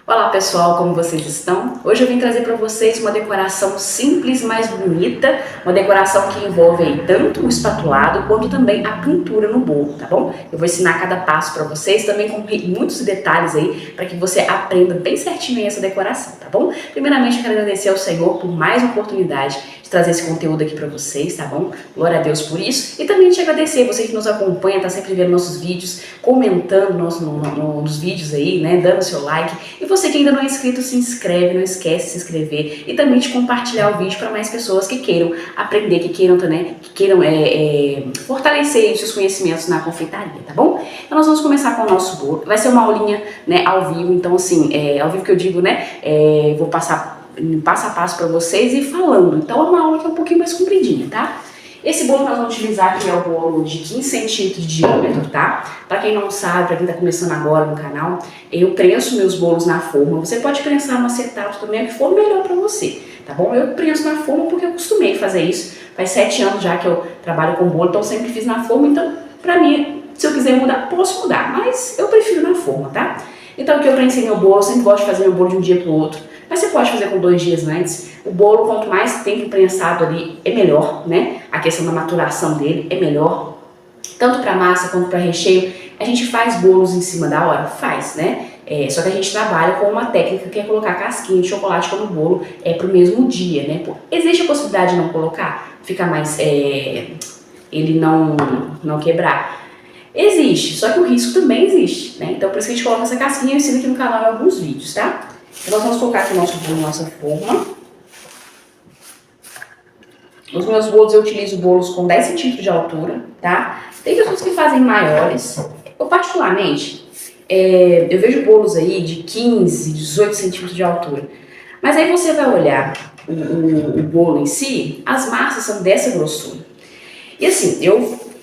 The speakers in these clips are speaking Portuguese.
Olá pessoal, como vocês estão? Hoje eu vim trazer para vocês uma decoração simples, mas bonita, uma decoração que envolve aí tanto o espatulado quanto também a pintura no bolo, tá bom? Eu vou ensinar cada passo para vocês, também com muitos detalhes aí, para que você aprenda bem certinho aí essa decoração, tá bom? Primeiramente eu quero agradecer ao Senhor por mais uma oportunidade de trazer esse conteúdo aqui para vocês, tá bom? Glória a Deus por isso. E também te agradecer, você que nos acompanha, tá sempre vendo nossos vídeos, comentando nos vídeos aí, né, dando seu like. E você que ainda não é inscrito, se inscreve, não esquece de se inscrever e também de compartilhar o vídeo para mais pessoas que queiram aprender, que queiram fortalecer os seus conhecimentos na confeitaria, tá bom? Então nós vamos começar com o nosso bolo. Vai ser uma aulinha, né, ao vivo, então assim, ao vivo que eu digo, né, vou passar passo a passo para vocês e falando. Então é uma aula que é um pouquinho mais compridinha, tá? Esse bolo que nós vamos utilizar aqui é o bolo de 15 centímetros de diâmetro, tá? Para quem não sabe, para quem tá começando agora no canal, eu prenso meus bolos na forma. Você pode prensar no acetato também, o que for melhor para você, tá bom? Eu prenso na forma porque eu costumei fazer isso. Faz 7 anos já que eu trabalho com bolo, então eu sempre fiz na forma. Então, para mim, se eu quiser mudar, posso mudar, mas eu prefiro na forma, tá? Então aqui eu prensei meu bolo, eu sempre gosto de fazer meu bolo de um dia para o outro, mas você pode fazer com 2 dias antes. O bolo, quanto mais tempo prensado ali, é melhor, né? A questão da maturação dele é melhor, tanto para massa quanto para recheio. A gente faz bolos em cima da hora? Faz, né? Só que a gente trabalha com uma técnica que é colocar casquinha de chocolate no bolo para o mesmo dia, né? Existe a possibilidade de não colocar, fica mais, ele não quebrar. Existe, só que o risco também existe, né? Então por isso que a gente coloca essa casquinha, eu ensino aqui no canal em alguns vídeos, tá? Então nós vamos colocar aqui o nosso bolo na nossa forma. Os meus bolos eu utilizo bolos com 10 centímetros de altura, tá? Tem pessoas que fazem maiores. Eu particularmente, eu vejo bolos aí de 15, 18 centímetros de altura. Mas aí você vai olhar o bolo em si, as massas são dessa grossura. E assim,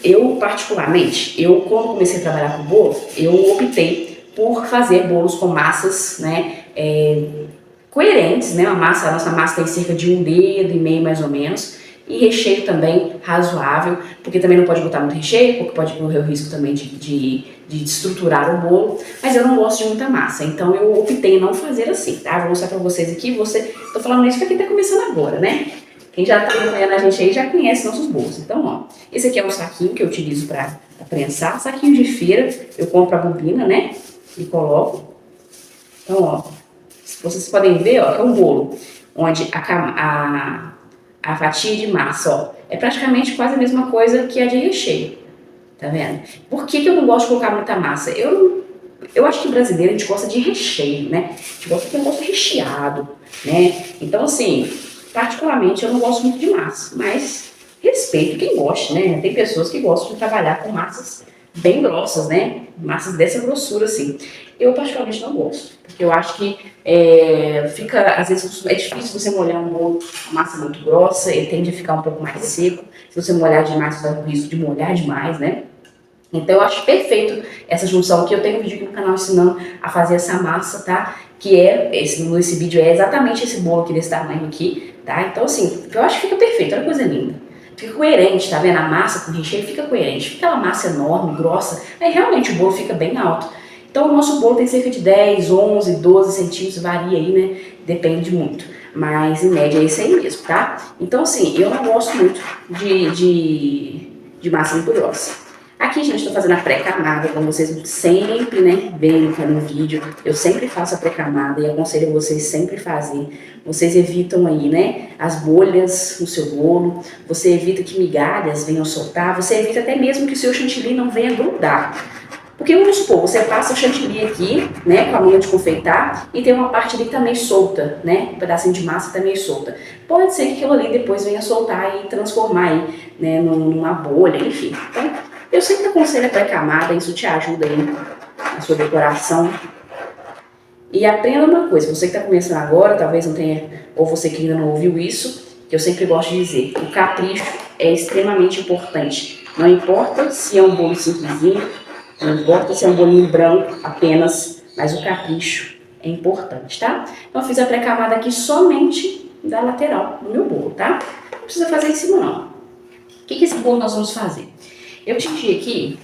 eu particularmente, quando comecei a trabalhar com bolo, eu optei por fazer bolos com massas, né, coerentes, né, a nossa massa tem cerca de 1,5 dedo mais ou menos, e recheio também razoável, porque também não pode botar muito recheio, porque pode correr o risco também de estruturar o bolo, mas eu não gosto de muita massa, então eu optei em não fazer assim, tá? Vou mostrar pra vocês aqui, tô falando isso pra quem tá começando agora, né? Quem já tá acompanhando a gente aí já conhece nossos bolos. Então, ó, esse aqui é um saquinho que eu utilizo para prensar, saquinho de feira, eu compro a bobina, né, e coloco. Então, ó, vocês podem ver, ó, que é um bolo, onde a fatia de massa, ó, é praticamente quase a mesma coisa que a de recheio, tá vendo? Por que eu não gosto de colocar muita massa? Eu acho que brasileiro a gente gosta de recheio, né? A gente gosta de um negócio recheado, né? Então, assim, particularmente eu não gosto muito de massa, mas respeito quem gosta, né? Tem pessoas que gostam de trabalhar com massas bem grossas, né? Massas dessa grossura, assim. Eu particularmente não gosto, porque eu acho que fica, às vezes é difícil você molhar um bolo, uma massa muito grossa, ele tende a ficar um pouco mais seco. Se você molhar demais, você vai ter o risco de molhar demais, né? Então eu acho perfeito essa junção aqui. Eu tenho um vídeo aqui no canal ensinando a fazer essa massa, tá? Que nesse vídeo é exatamente esse bolo aqui desse tamanho aqui, tá? Então assim, eu acho que fica perfeito, olha que coisa linda. Fica coerente, tá vendo? A massa com recheio fica coerente. Fica aquela massa enorme, grossa, aí realmente o bolo fica bem alto. Então o nosso bolo tem cerca de 10, 11, 12 centímetros, varia aí, né? Depende muito. Mas em média é isso aí mesmo, tá? Então assim, eu não gosto muito de massa muito grossa. Aqui, gente, estou fazendo a pré-camada, como vocês sempre, né, veem no vídeo. Eu sempre faço a pré-camada e aconselho vocês sempre fazerem. Vocês evitam aí, né, as bolhas no seu bolo, você evita que migalhas venham soltar, você evita até mesmo que o seu chantilly não venha grudar. Porque vamos supor, você passa o chantilly aqui, né, com a linha de confeitar e tem uma parte ali que tá meio solta, né, um pedacinho de massa tá meio solta. Pode ser que aquilo ali depois venha soltar e transformar aí, né, numa bolha, enfim. Então, eu sempre aconselho a pré-camada, isso te ajuda aí na sua decoração. E aprenda uma coisa, você que está começando agora, talvez não tenha, ou você que ainda não ouviu isso, que eu sempre gosto de dizer, o capricho é extremamente importante. Não importa se é um bolo simplesinho, não importa se é um bolinho branco apenas, mas o capricho é importante, tá? Então eu fiz a pré-camada aqui somente da lateral do meu bolo, tá? Não precisa fazer em cima não. O que esse bolo nós vamos fazer? Eu tingi aqui,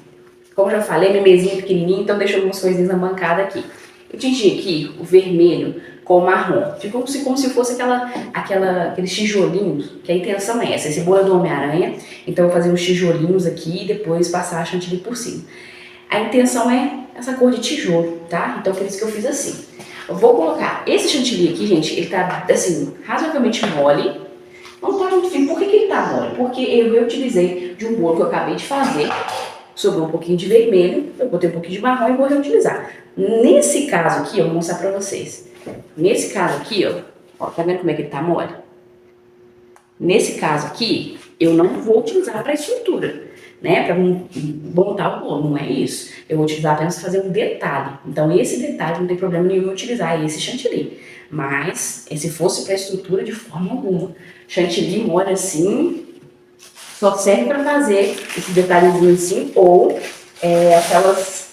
como já falei, minha mesinha é pequenininha, então deixo algumas coisinhas na bancada aqui. Eu tingi aqui o vermelho com o marrom. Ficou como se fosse aqueles tijolinhos, que a intenção é essa. Esse bolo é do Homem-Aranha, então eu vou fazer uns tijolinhos aqui e depois passar a chantilly por cima. A intenção é essa cor de tijolo, tá? Então por isso que eu fiz assim. Eu vou colocar esse chantilly aqui, gente, ele tá assim, razoavelmente mole. Não tá muito fino. Por que ele tá mole? Porque eu reutilizei de um bolo que eu acabei de fazer. Sobrou um pouquinho de vermelho, eu botei um pouquinho de marrom e vou reutilizar. Nesse caso aqui, eu vou mostrar pra vocês. Nesse caso aqui, ó, tá vendo como é que ele tá mole? Nesse caso aqui, eu não vou utilizar para estrutura, né? Para montar o bolo, não é isso. Eu vou utilizar apenas para fazer um detalhe. Então, esse detalhe não tem problema nenhum em utilizar esse chantilly. Mas, se fosse para estrutura, de forma alguma. Chantilly mole assim, só serve para fazer esse detalhezinho assim, ou aquelas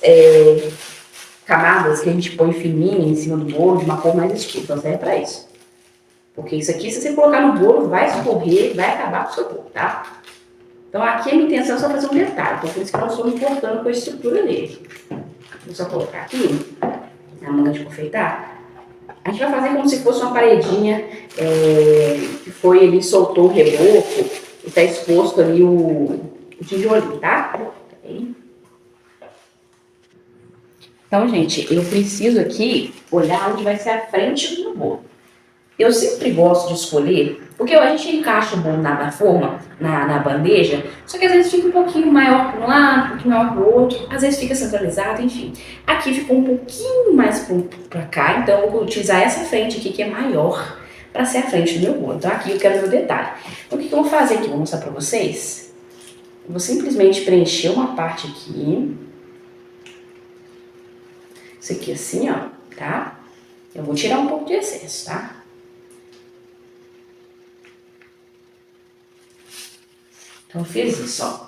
camadas que a gente põe fininha em cima do bolo, de uma cor mais escura. Então serve para isso. Porque isso aqui, se você colocar no bolo, vai escorrer, vai acabar com o seu bolo, tá? Então aqui a minha intenção é só fazer um detalhe. Então por isso que eu não estou me importando com a estrutura dele. Vou só colocar aqui, na manga de confeitar. A gente vai fazer como se fosse uma paredinha que foi ali, soltou o reboco, e tá exposto ali o tijolinho, tá? Então, gente, eu preciso aqui olhar onde vai ser a frente do bolo. Eu sempre gosto de escolher, porque a gente encaixa o bolo na forma, na bandeja, só que às vezes fica um pouquinho maior para um lado, um pouquinho maior para o outro, às vezes fica centralizado, enfim. Aqui ficou um pouquinho mais para cá, então eu vou utilizar essa frente aqui que é maior para ser a frente do meu bolo. Então aqui eu quero ver o detalhe. Então o que eu vou fazer aqui? Vou mostrar para vocês. Eu vou simplesmente preencher uma parte aqui. Isso aqui assim, ó, tá? Eu vou tirar um pouco de excesso, tá? Então eu fiz isso, ó.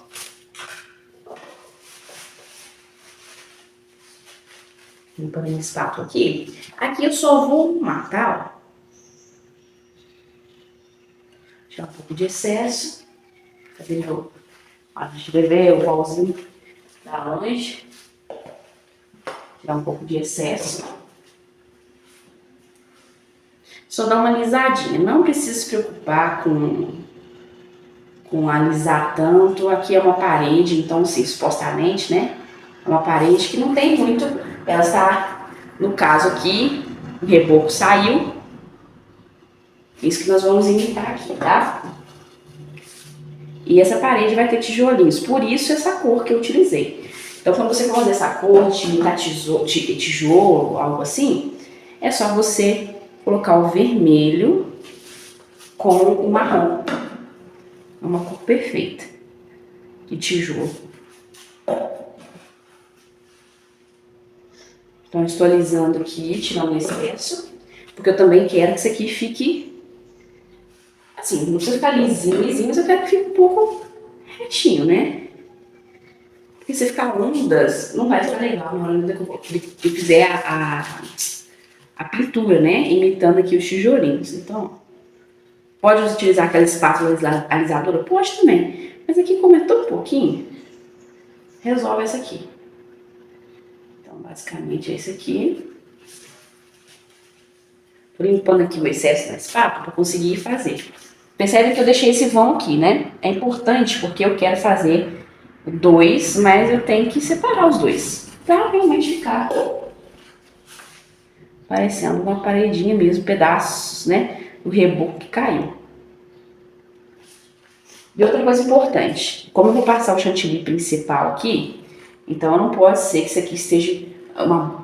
Limpando a minha espátula aqui. Aqui eu só vou arrumar, tá? Ó. Tirar um pouco de excesso. Fazer meu... A gente beber o pauzinho da lanche. Tirar um pouco de excesso. Só dar uma alisadinha. Não precisa se preocupar com alisar tanto. Aqui é uma parede, então, assim, supostamente, né? É uma parede que não tem muito. Ela está, no caso aqui, o reboco saiu. Isso que nós vamos imitar aqui, tá? E essa parede vai ter tijolinhos. Por isso, essa cor que eu utilizei. Então, quando você for fazer essa cor de imitar tijolo, algo assim, é só você colocar o vermelho com o marrom. É uma cor perfeita de tijolo. Então, eu estou alisando aqui, tirando o excesso, porque eu também quero que isso aqui fique assim, não precisa ficar lisinho, mas eu quero que fique um pouco retinho, né? Porque se ficar ondas, não vai ficar legal na hora que fizer a pintura, né? Imitando aqui os tijolinhos. Então, pode utilizar aquela espátula alisadora? Pode também. Mas aqui, como é tão pouquinho, resolve essa aqui. Então, basicamente é esse aqui. Tô limpando aqui o excesso da espátula para conseguir fazer. Percebe que eu deixei esse vão aqui, né? É importante porque eu quero fazer dois, mas eu tenho que separar os dois. Pra realmente ficar parecendo uma paredinha mesmo, pedaços, né? Do reboco que caiu. E outra coisa importante, como eu vou passar o chantilly principal aqui, então não pode ser que isso aqui esteja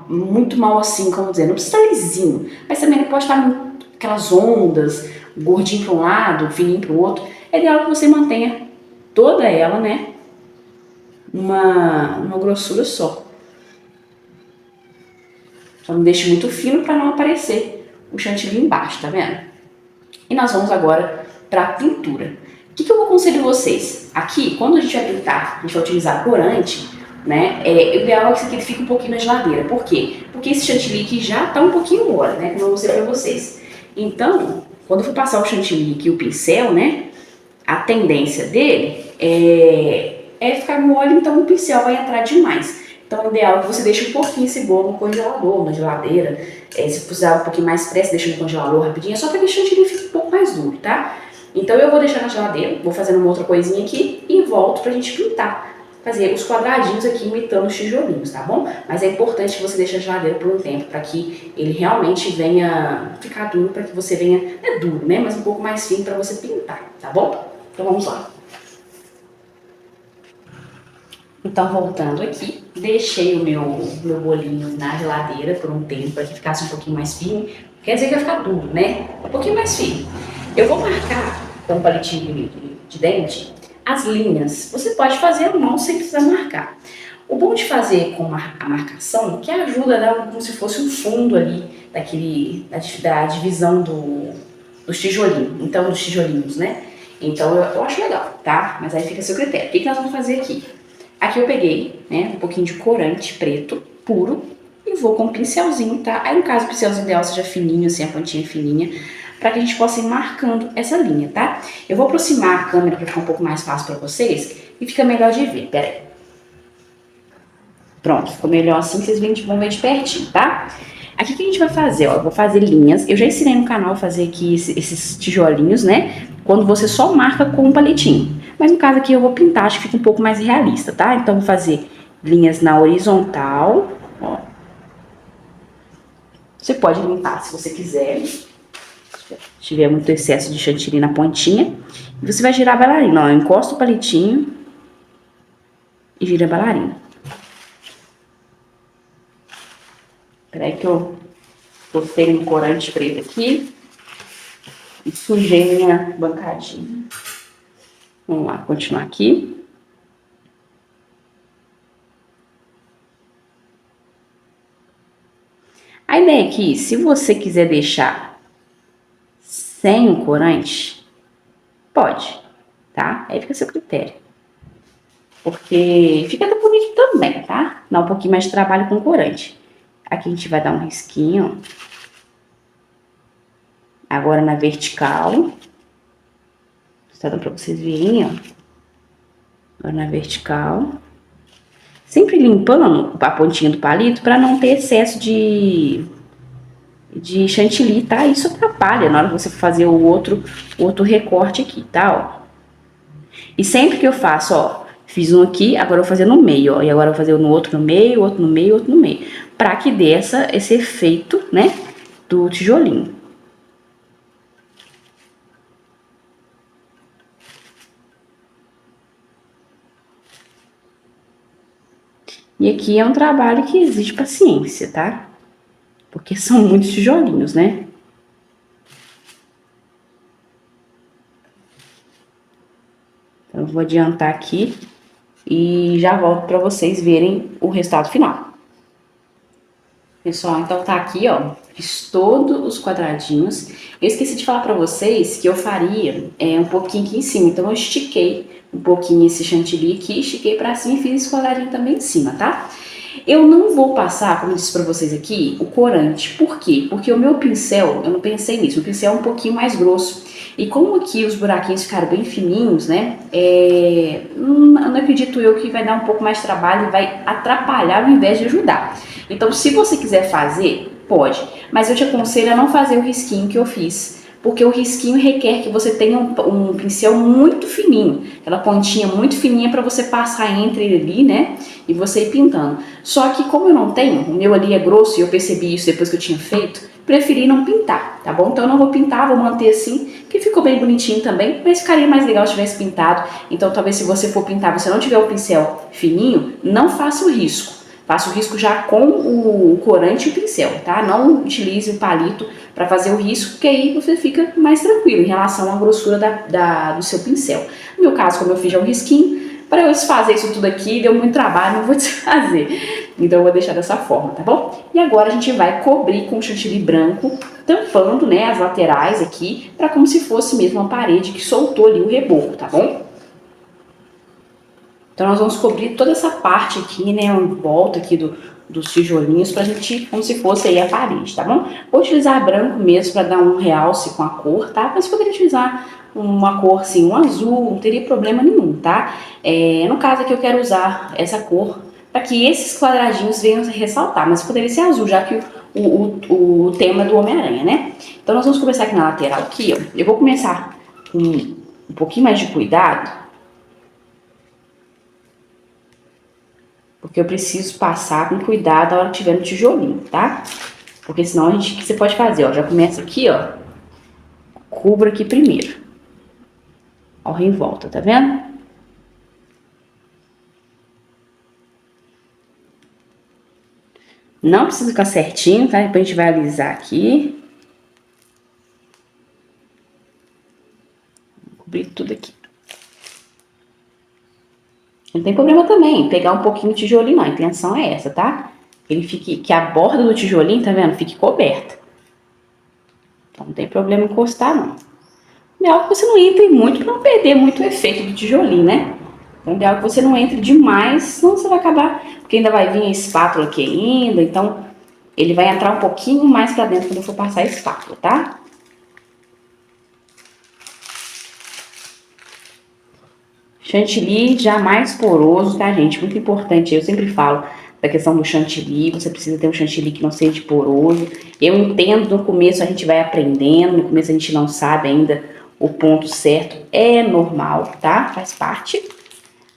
muito mal assim, como dizer, não precisa estar lisinho, mas também não pode estar aquelas ondas, gordinho para um lado, fininho para o outro. É ideal que você mantenha toda ela, né, uma grossura só. Só não deixe muito fino para não aparecer o chantilly embaixo, tá vendo? E nós vamos agora para a pintura. O que eu aconselho vocês? Aqui, quando a gente vai pintar, a gente vai utilizar corante, né? O ideal é que isso aqui fique um pouquinho na geladeira. Por quê? Porque esse chantilly aqui já tá um pouquinho mole, né? Como eu mostrei pra vocês. Então, quando eu for passar o chantilly aqui, o pincel, né? A tendência dele é ficar mole, então o pincel vai entrar demais. Então, o ideal é que você deixe um pouquinho esse bolo no congelador, na geladeira. Se precisar um pouquinho mais pressa, deixa no congelador rapidinho, é só para que o chantilly fique um pouco mais duro, tá? Então, eu vou deixar na geladeira, vou fazendo uma outra coisinha aqui e volto pra gente pintar. Fazer os quadradinhos aqui imitando os tijolinhos, tá bom? Mas é importante que você deixe na geladeira por um tempo, para que ele realmente venha ficar duro, para que você venha, é duro, né? Mas um pouco mais fino para você pintar, tá bom? Então vamos lá. Então, voltando aqui, deixei o meu bolinho na geladeira por um tempo, para que ficasse um pouquinho mais firme. Quer dizer que vai ficar duro, né? Um pouquinho mais firme. Eu vou marcar com um palitinho de dente as linhas. Você pode fazer à mão sem precisar marcar. O bom de fazer com a marcação, que ajuda a dar como se fosse um fundo ali, da divisão dos tijolinhos. Então, dos tijolinhos, né? Então, eu acho legal, tá? Mas aí fica a seu critério. O que nós vamos fazer aqui? Aqui eu peguei, né, um pouquinho de corante preto, puro, e vou com um pincelzinho, tá? Aí no caso o pincelzinho ideal seja fininho, assim, a pontinha fininha, para que a gente possa ir marcando essa linha, tá? Eu vou aproximar a câmera para ficar um pouco mais fácil para vocês e fica melhor de ver, pera aí. Pronto, ficou melhor assim, vocês vão ver de pertinho, tá? Aqui o que a gente vai fazer, ó, eu vou fazer linhas, eu já ensinei no canal a fazer aqui esses tijolinhos, né? Quando você só marca com um palitinho. Mas no caso aqui eu vou pintar, acho que fica um pouco mais realista, tá? Então vou fazer linhas na horizontal, ó. Você pode limpar se você quiser, se tiver muito excesso de chantilly na pontinha. E você vai girar a bailarina, ó, encosta o palitinho e gira a bailarina. Peraí que eu botei um corante preto aqui e sujei minha bancadinha. Vamos lá, continuar aqui. A ideia aqui, se você quiser deixar sem o corante, pode, tá? Aí fica a seu critério. Porque fica bonito também, tá? Dá um pouquinho mais de trabalho com o corante. Aqui a gente vai dar um risquinho, ó. Agora na vertical. Tá dando pra vocês verem, ó. Agora na vertical. Sempre limpando a pontinha do palito para não ter excesso de chantilly, tá? Isso atrapalha na hora que você for fazer o outro recorte aqui, tá? Ó. E sempre que eu faço, ó, fiz um aqui, agora eu vou fazer no meio, ó. E agora eu vou fazer no outro no meio, outro no meio, outro no meio. Pra que dê esse efeito, né, do tijolinho. E aqui é um trabalho que exige paciência, tá? Porque são muitos tijolinhos, né? Então, eu vou adiantar aqui e já volto para vocês verem o resultado final. Pessoal, então tá aqui, ó, fiz todos os quadradinhos. Eu esqueci de falar para vocês que eu faria um pouquinho aqui em cima, então eu estiquei um pouquinho esse chantilly aqui, estiquei para cima e fiz esse quadradinho também em cima, tá? Eu não vou passar, como eu disse pra vocês aqui, o corante. Por quê? Porque o meu pincel, eu não pensei nisso, o pincel é um pouquinho mais grosso. E como aqui os buraquinhos ficaram bem fininhos, né, não acredito eu que vai dar um pouco mais de trabalho e vai atrapalhar ao invés de ajudar. Então, se você quiser fazer, pode. Mas eu te aconselho a não fazer o risquinho que eu fiz. Porque o risquinho requer que você tenha um pincel muito fininho, aquela pontinha muito fininha para você passar entre ele ali, né, e você ir pintando. Só que como eu não tenho, o meu ali é grosso e eu percebi isso depois que eu tinha feito, preferi não pintar, tá bom? Então eu não vou pintar, vou manter assim, que ficou bem bonitinho também, mas ficaria mais legal se tivesse pintado. Então talvez se você for pintar, você não tiver o pincel fininho, não faça o risco. Faça o risco já com o corante e o pincel, tá? Não utilize o palito para fazer o risco, porque aí você fica mais tranquilo em relação à grossura do seu pincel. No meu caso, como eu fiz já um risquinho, para eu desfazer isso tudo aqui, deu muito trabalho, não vou desfazer. Então eu vou deixar dessa forma, tá bom? E agora a gente vai cobrir com chantilly branco, tampando, né, as laterais aqui, para como se fosse mesmo uma parede que soltou ali o reboco, tá bom? Então nós vamos cobrir toda essa parte aqui, né, em volta aqui dos tijolinhos, pra gente, como se fosse aí a parede, tá bom? Vou utilizar branco mesmo pra dar um realce com a cor, tá? Mas poderia utilizar uma cor assim, um azul, não teria problema nenhum, tá? No caso aqui eu quero usar essa cor para que esses quadradinhos venham ressaltar, mas poderia ser azul, já que o tema é do Homem-Aranha, né? Então nós vamos começar aqui na lateral, aqui, ó. Eu vou começar com um pouquinho mais de cuidado, porque eu preciso passar com cuidado na hora que tiver no tijolinho, tá? Porque senão o que você pode fazer, ó, já começa aqui, ó, cubra aqui primeiro, ó, em volta, tá vendo? Não precisa ficar certinho, tá? Depois a gente vai alisar aqui. Vou cobrir tudo aqui. Não tem problema também pegar um pouquinho de tijolinho, não. A intenção é essa, tá? Ele fique, que a borda do tijolinho, tá vendo? Fique coberta. Então não tem problema encostar, não. O ideal é que você não entre muito pra não perder muito o efeito do tijolinho, né? Então, o ideal é que você não entre demais, senão você vai acabar... Porque ainda vai vir a espátula aqui ainda, então ele vai entrar um pouquinho mais pra dentro quando eu for passar a espátula, tá? Chantilly jamais poroso, tá, gente? Muito importante, eu sempre falo da questão do chantilly, você precisa ter um chantilly que não seja poroso. Eu entendo, no começo a gente vai aprendendo, no começo a gente não sabe ainda o ponto certo, é normal, tá? Faz parte.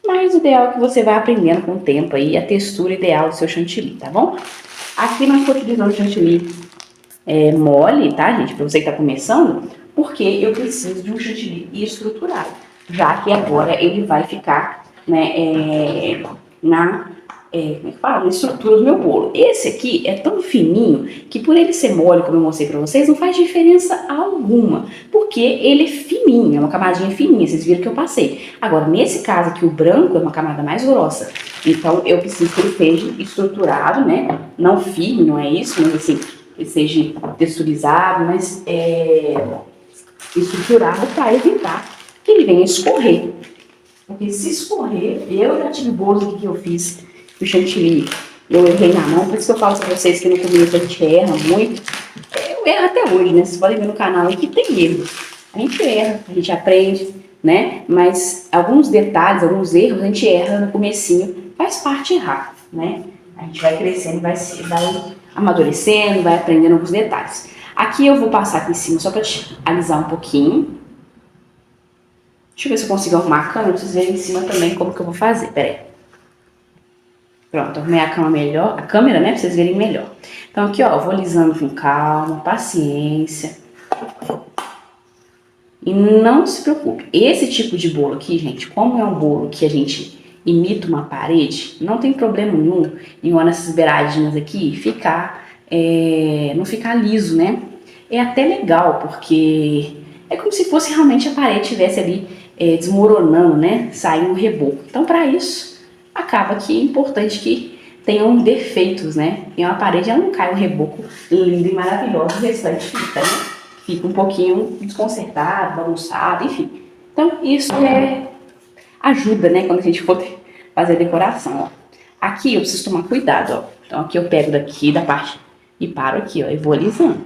Mas o ideal é que você vai aprendendo com o tempo aí a textura ideal do seu chantilly, tá bom? Aqui nós estou utilizando chantilly mole, tá, gente? Pra você que tá começando, porque eu preciso de um chantilly estruturado, já que agora ele vai ficar, né, como é que fala? Na estrutura do meu bolo. Esse aqui é tão fininho que por ele ser mole, como eu mostrei pra vocês, não faz diferença alguma, porque ele é fininho, é uma camadinha fininha, vocês viram que eu passei. Agora, nesse caso aqui, o branco é uma camada mais grossa, então eu preciso que ele esteja estruturado, né, não firme, não é isso, mas assim, ele seja texturizado, mas estruturado para evitar que ele venha escorrer. Porque se escorrer, eu já tive bolos aqui que eu fiz o chantilly, eu errei na mão, por isso que eu falo pra vocês que no começo a gente erra muito. Eu erro até hoje, né? Vocês podem ver no canal aí que tem erro. A gente erra, a gente aprende, né? Mas alguns detalhes, alguns erros a gente erra no comecinho, faz parte errar, né? A gente vai crescendo, vai amadurecendo, vai aprendendo alguns detalhes. Aqui eu vou passar aqui em cima só pra te alisar um pouquinho. Deixa eu ver se eu consigo arrumar a câmera, pra vocês verem em cima também como que eu vou fazer, peraí. Pronto, arrumei a câmera, né, pra vocês verem melhor. Então aqui, ó, eu vou alisando com calma, paciência. E não se preocupe, esse tipo de bolo aqui, gente, como é um bolo que a gente imita uma parede, não tem problema nenhum em uma dessas beiradinhas aqui não ficar liso, né? É até legal, porque é como se fosse realmente a parede estivesse ali desmoronando, né? Saindo um reboco. Então, para isso, acaba que é importante que tenham defeitos, né? Em uma parede ela não cai um reboco lindo e maravilhoso, o restante fica, né? Fica um pouquinho desconcertado, bagunçado, enfim. Então, isso ajuda, né? Quando a gente for fazer a decoração, ó. Aqui eu preciso tomar cuidado, ó. Então, aqui eu pego daqui da parte e paro aqui, ó, e vou alisando.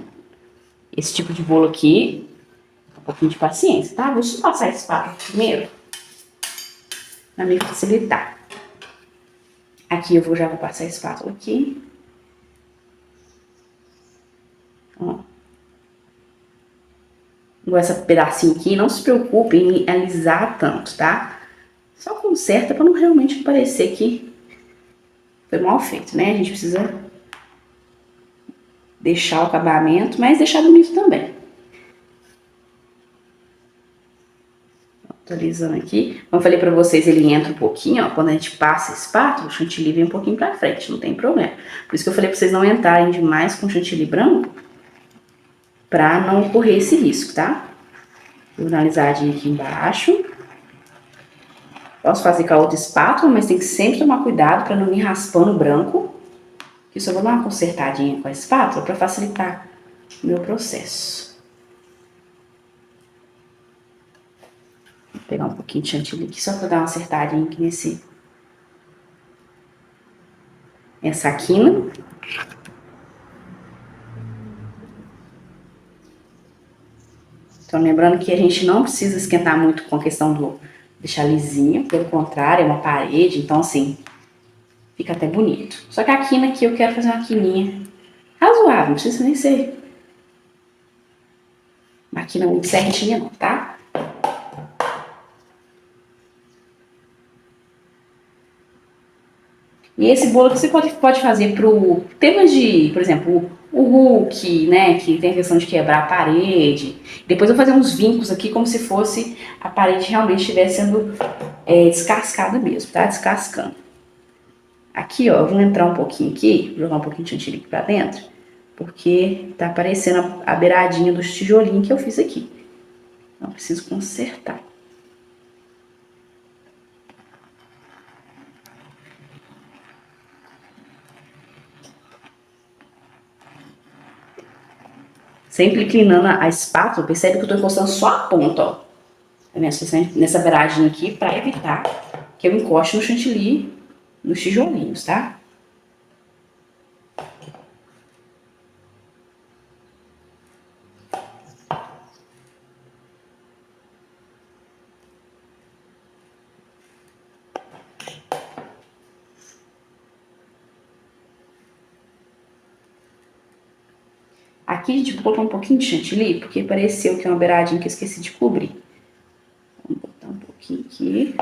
Esse tipo de bolo aqui, um pouquinho de paciência, tá? Vou só passar esse papo primeiro, pra me facilitar. Aqui eu já vou passar a espátula aqui. Ó. Igual esse pedacinho aqui, não se preocupe em alisar tanto, tá? Só conserta pra não realmente parecer que foi mal feito, né? A gente precisa deixar o acabamento, mas deixar bonito também. Tô alisando aqui. Como eu falei pra vocês, ele entra um pouquinho, ó. Quando a gente passa a espátula, o chantilly vem um pouquinho pra frente, não tem problema. Por isso que eu falei pra vocês não entrarem demais com chantilly branco, pra não correr esse risco, tá? Vou dar uma alisadinha aqui embaixo. Posso fazer com a outra espátula, mas tem que sempre tomar cuidado pra não ir raspando o branco. Que eu só vou dar uma consertadinha com a espátula pra facilitar o meu processo. Vou pegar um pouquinho de chantilly aqui, só pra dar uma acertadinha aqui nessa quina. Então, lembrando que a gente não precisa esquentar muito com a questão do deixar lisinho, pelo contrário, é uma parede, então assim, Fica até bonito. Só que a quina aqui eu quero fazer uma quininha razoável, não precisa nem ser uma quina muito certinha não, tá? E esse bolo que você pode fazer pro temas de, por exemplo, o Hulk, né, que tem a questão de quebrar a parede. Depois eu vou fazer uns vincos aqui como se fosse a parede realmente estivesse sendo descascada mesmo, tá? Descascando. Aqui, ó, eu vou entrar um pouquinho aqui, jogar um pouquinho de chantilly aqui pra dentro, porque tá aparecendo a beiradinha dos tijolinhos que eu fiz aqui. Então, preciso consertar. Sempre inclinando a espátula, percebe que eu tô encostando só a ponta, ó. Nessa beiradinha aqui, pra evitar que eu encoste no chantilly, nos tijolinhos, tá? Aqui a gente vai colocar um pouquinho de chantilly, porque pareceu que é uma beiradinha que eu esqueci de cobrir. Vamos botar um pouquinho aqui.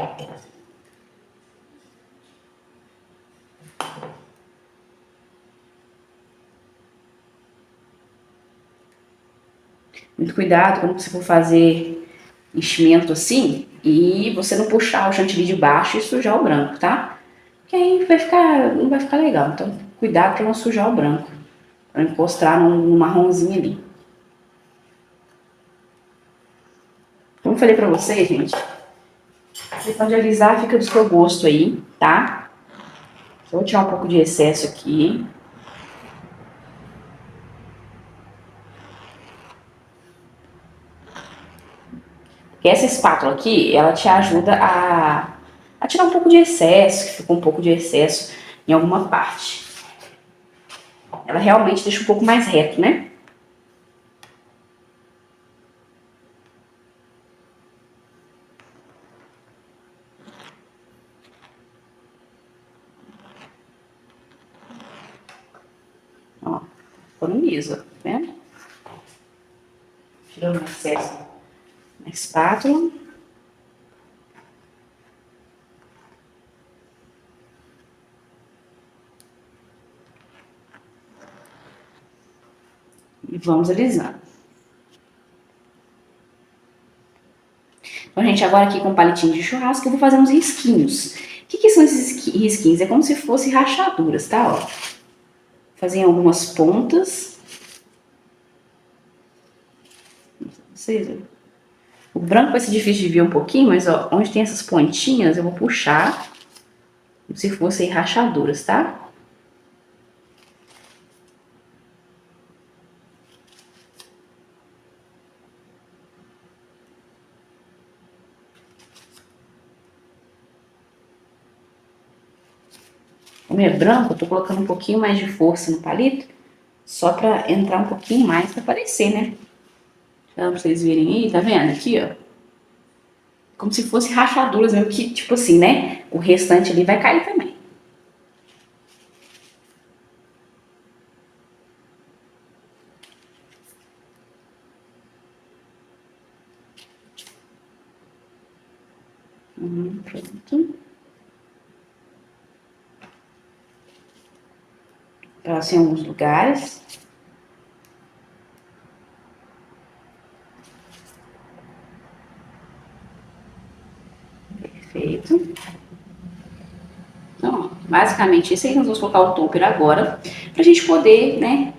Muito cuidado quando você for fazer enchimento assim e você não puxar o chantilly de baixo e sujar o branco, tá? Porque aí não vai ficar legal. Então, cuidado para não sujar o branco, para encostar no marronzinho ali. Como eu falei pra vocês, gente, a questão de alisar fica do seu gosto aí, tá? Só vou tirar um pouco de excesso aqui. Porque essa espátula aqui, ela te ajuda a tirar um pouco de excesso, que ficou um pouco de excesso em alguma parte. Ela realmente deixa um pouco mais reto, né? Ó, economiza, tá vendo? Tirando o excesso na espátula. E vamos alisando. Então, gente, agora aqui com o palitinho de churrasco, eu vou fazer uns risquinhos. O que são esses risquinhos? É como se fossem rachaduras, tá? Ó. Fazer algumas pontas. Vocês, o branco vai ser difícil de ver um pouquinho, mas ó, onde tem essas pontinhas, eu vou puxar como se fossem rachaduras, tá? Como é branco, eu tô colocando um pouquinho mais de força no palito, só pra entrar um pouquinho mais pra aparecer, né? Pra vocês verem aí, tá vendo? Aqui, ó. Como se fosse rachaduras mesmo, que tipo assim, né? O restante ali vai cair também. Pronto. Passei em alguns lugares. Perfeito. Então, ó, basicamente isso aí, nós vamos colocar o topper agora, pra gente poder, né,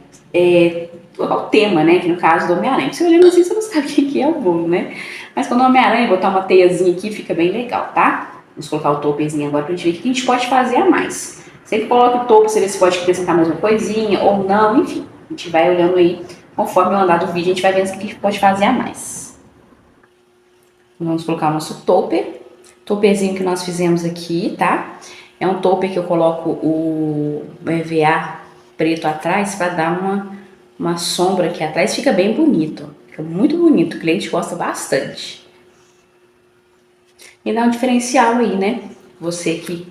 colocar o tema, né, que no caso do Homem-Aranha. Você olhando assim, você não sabe o que é o bolo, né? Mas quando o Homem-Aranha botar uma teiazinha aqui, fica bem legal, tá? Vamos colocar o topperzinho agora pra gente ver o que a gente pode fazer a mais. Sempre coloca o topo, você vê se pode acrescentar mais uma coisinha ou não, enfim. A gente vai olhando aí, conforme o andar do vídeo, a gente vai vendo o que a gente pode fazer a mais. Vamos colocar o nosso topper. Topperzinho que nós fizemos aqui, tá? É um topper que eu coloco o EVA preto atrás para dar uma sombra aqui atrás. Fica bem bonito. Fica muito bonito. O cliente gosta bastante. E dá um diferencial aí, né? Você que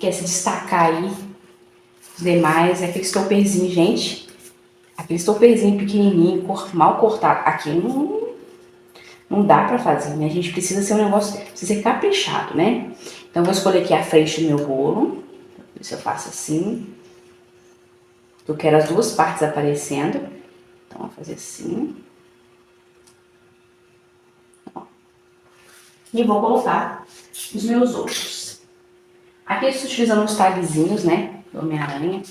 quer se destacar aí os demais, é aquele stopperzinho, gente. Aquele stopperzinho pequenininho, mal cortado. Aqui não dá pra fazer, né? A gente precisa ser um negócio, precisa ser caprichado, né? Então, eu vou escolher aqui a frente do meu bolo. Ver se eu faço assim. Eu quero as duas partes aparecendo. Então, vou fazer assim. Ó. E vou colocar os meus outros. Aqui eu estou utilizando uns tagzinhos, né? Do Homem-Aranha.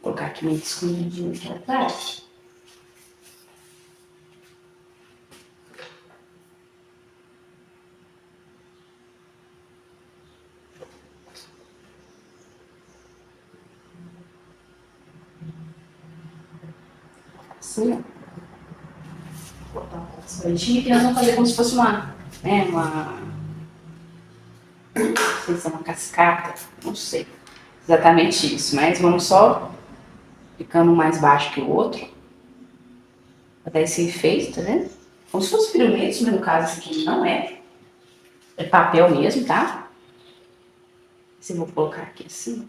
Vou colocar aqui meio escondidinho aqui atrás. Assim, ó. Vou botar um pouco de bonitinho, que nós vamos fazer como se fosse uma, né, não sei se é uma cascata, não sei exatamente isso, mas vamos só ficando um mais baixo que o outro, pra dar esse efeito, tá vendo? Como se fosse pirulito, mas no caso esse aqui não é, é papel mesmo, tá? Esse eu vou colocar aqui assim.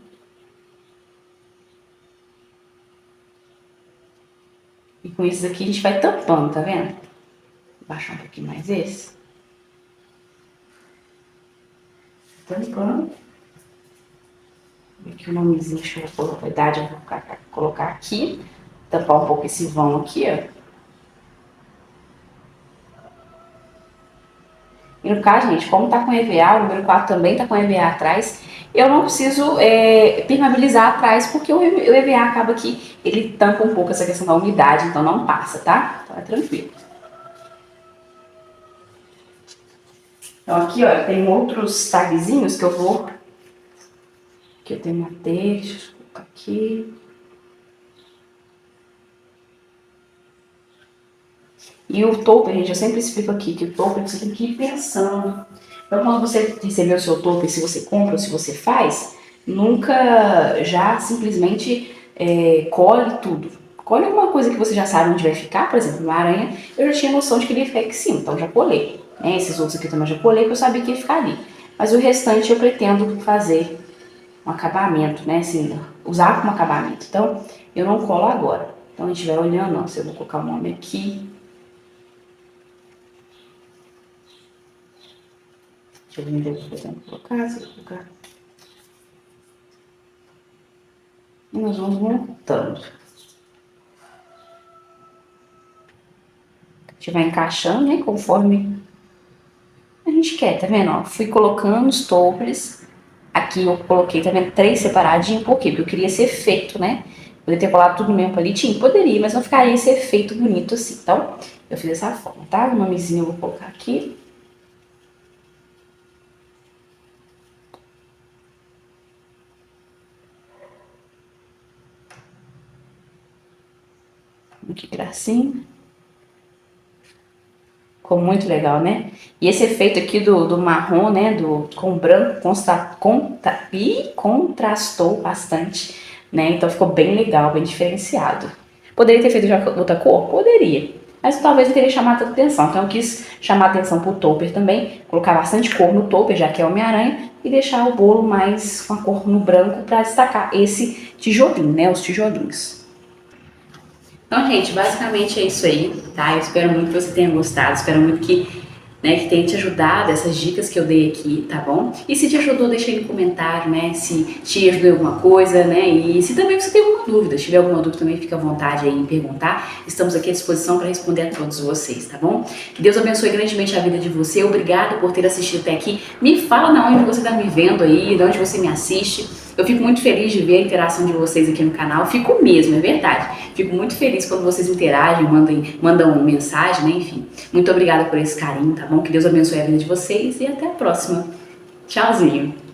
E com esses aqui a gente vai tampando, tá vendo? Vou baixar um pouquinho mais esse. Tampando. Aqui o nomezinho, deixa eu colocar a idade, eu vou colocar aqui. Tampar um pouco esse vão aqui, ó. E no caso, gente, como tá com EVA, o número 4 também tá com EVA atrás, eu não preciso permeabilizar atrás, porque o EVA acaba que ele tampa um pouco essa questão da umidade, então não passa, tá? Então é tranquilo. Então aqui, ó, eu tenho outros tagzinhos que eu vou... Aqui eu tenho uma deixa eu colocar aqui. E o topo, gente, eu sempre explico aqui que o topo você tem que ir pensando. Então, quando você receber o seu topo, se você compra ou se você faz, nunca já simplesmente colhe tudo. Colhe alguma coisa que você já sabe onde vai ficar, por exemplo, uma aranha, eu já tinha noção de que ele ia ficar aqui em cima, então já colei. Né? Esses outros aqui também já colei, porque eu sabia que ia ficar ali. Mas o restante eu pretendo fazer um acabamento, né? Assim, usar como acabamento. Então, eu não colo agora. Então, a gente vai olhando, ó, se eu vou colocar o nome aqui. Deixa eu ver onde eu vou colocar, se eu colocar. E nós vamos montando. A gente vai encaixando, né, conforme a gente quer, tá vendo? Ó, fui colocando os toples. Aqui eu coloquei, tá vendo, 3 separadinhos. Por quê? Porque eu queria esse efeito, né? Poderia ter colado tudo no mesmo palitinho? Poderia, mas não ficaria esse efeito bonito assim. Então, eu fiz dessa forma, tá? O nomezinho eu vou colocar aqui. Que gracinha. Ficou muito legal, né? E esse efeito aqui do marrom, né? Com branco, contrastou bastante, né? Então ficou bem legal, bem diferenciado. Poderia ter feito já outra cor? Poderia. Mas talvez não teria chamado tanta atenção. Então eu quis chamar atenção pro topper também. Colocar bastante cor no topper, já que é Homem-Aranha. E deixar o bolo mais com a cor no branco para destacar esse tijolinho, né? Os tijolinhos. Então, gente, basicamente é isso aí, tá? Eu espero muito que você tenha gostado, espero muito que tenha te ajudado essas dicas que eu dei aqui, tá bom? E se te ajudou, deixa aí no comentário, né? Se te ajudou em alguma coisa, né? E se também você tem alguma dúvida, se tiver alguma dúvida também fica à vontade aí em perguntar. Estamos aqui à disposição para responder a todos vocês, tá bom? Que Deus abençoe grandemente a vida de você. Obrigado por ter assistido até aqui. Me fala de onde você está me vendo aí, de onde você me assiste. Eu fico muito feliz de ver a interação de vocês aqui no canal. Fico mesmo, é verdade. Fico muito feliz quando vocês interagem, mandam mensagem, né? Enfim. Muito obrigada por esse carinho, tá bom? Que Deus abençoe a vida de vocês e até a próxima. Tchauzinho!